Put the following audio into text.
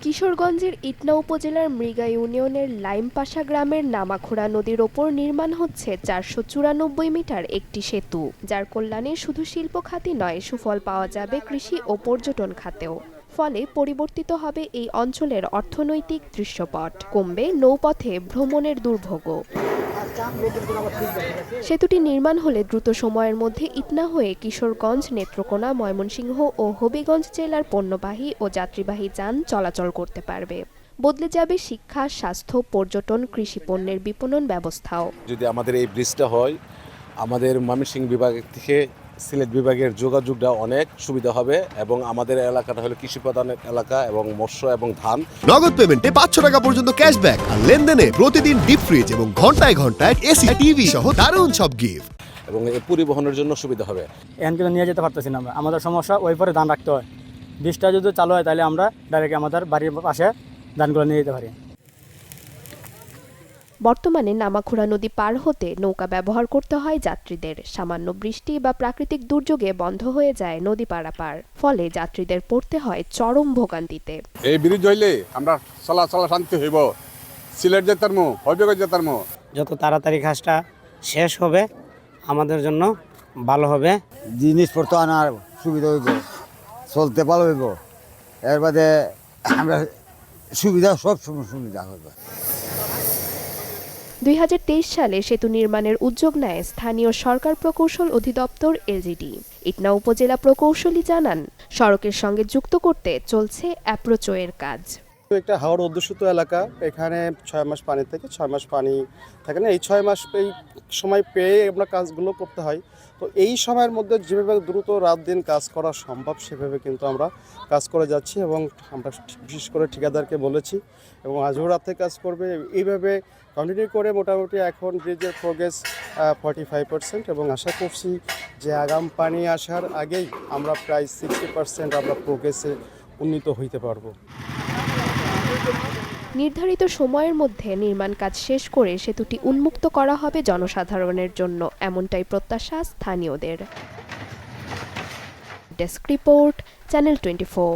কিশোরগঞ্জের ইটনা উপজেলার মৃগা ইউনিয়নের লাইমপাশা গ্রামের নামাখোড়া নদীর ওপর নির্মাণ হচ্ছে ৪৯৪ মিটার একটি সেতু, যার কল্যাণে শুধু শিল্প খাতই নয়, সুফল পাওয়া যাবে কৃষি ও পর্যটন খাতেও। ফলে পরিবর্তিত হবে এই অঞ্চলের অর্থনৈতিক দৃশ্যপট, কমবে নৌপথে ভ্রমণের দুর্ভোগও। সেতুটি নির্মাণ হলে দ্রুত সময়ের মধ্যে ইটনা হয়ে কিশোরগঞ্জ, নেত্রকোনা, ময়মনসিংহ ও হবিগঞ্জ জেলার পণ্যবাহী ও যাত্রীবাহী যান চলাচল করতে পারবে। বদলে যাবে শিক্ষা, স্বাস্থ্য, পর্যটন, কৃষি পণ্যের বিপণন ব্যবস্থাও। যদি আমাদের এই ব্রিজটা হয়, আমাদের ময়মনসিংহ বিভাগ থেকে সিলেট বিভাগের যোগাযোগটা অনেক সুবিধা হবে এবং আমাদের এলাকাটা হলো কৃষি প্রধান এলাকা এবং মৎস্য এবং ধান। নগদ পেমেন্টে 500 টাকা পর্যন্ত ক্যাশব্যাক আর লেনদেনে প্রতিদিন ডিপ ফ্রিজ এবং ঘন্টায় ঘন্টায় এসি, টিভি সহ দারুণ সব গিফট। এবং এই পরিবহনের জন্য সুবিধা হবে। এখানকে নিয়ে যেতে পারতেছি না, আমাদের সমস্যা ওই পরে ধান রাখতে হয়। বৃষ্টিটা যদি চালু হয় তাহলে আমরা ডাইরেক্ট আমাদের বাড়ির পাশে ধানগুলো নিয়ে যেতে পারি। বর্তমানে নামাখোড়া নদী পার হতে নৌকা ব্যবহার করতে হয় যাত্রীদের। সামান্য বৃষ্টি বা প্রাকৃতিক দুর্যোগে বন্ধ হয়ে যায় নদী পারাপার, ফলে যাত্রীদের পড়তে হয় চরম ভোগান্তিতে। এই ব্রিজ হইলে আমরা চলাচল শান্তি হইব, সিলেট যেতারমু, হবিগঞ্জ যেতারমু। যত তাড়াতাড়ি কাজটা শেষ হবে আমাদের জন্য ভালো হবে। জিনিসপত্র আনার সুবিধা হইব, চলতে ভালো হইব, এর বাদে আমরা সুবিধা সব সময় সুবিধা হবে। ২০২৩ সালে সেতু নির্মাণের উদ্যোগ নেয় স্থানীয় সরকার প্রকৌশল অধিদপ্তর এলজিডি। ইটনা উপজেলা প্রকৌশলী জানান, সড়কের সঙ্গে যুক্ত করতে চলছে অ্যাপ্রোচওয়ের কাজ। একটা হাওড় অধ্যুষিত এলাকা, এখানে 6 মাস পানি থেকে 6 মাস পানি থাকে না। এই 6 মাস এই সময় পেয়ে আমরা কাজগুলো করতে হয়। তো এই সময়ের মধ্যে যেভাবে দ্রুত রাত দিন কাজ করা সম্ভব সেভাবে কিন্তু আমরা কাজ করে যাচ্ছি এবং আমরা বিশেষ করে ঠিকাদারকে বলেছি এবং আজও রাতে কাজ করবে। এইভাবে কন্টিনিউ করে মোটামুটি এখন ব্রিজের প্রোগ্রেস 45% এবং আশা করছি যে আগাম পানি আসার আগেই আমরা প্রায় 60% আমরা প্রোগ্রেসে উন্নীত হইতে পারবো। নির্ধারিত সময়ের মধ্যে নির্মাণ কাজ শেষ করে সেতুটি উন্মুক্ত করা হবে জনসাধারণের জন্য, এমনটাই প্রত্যাশা স্থানীয়দের। Desk report, channel 24।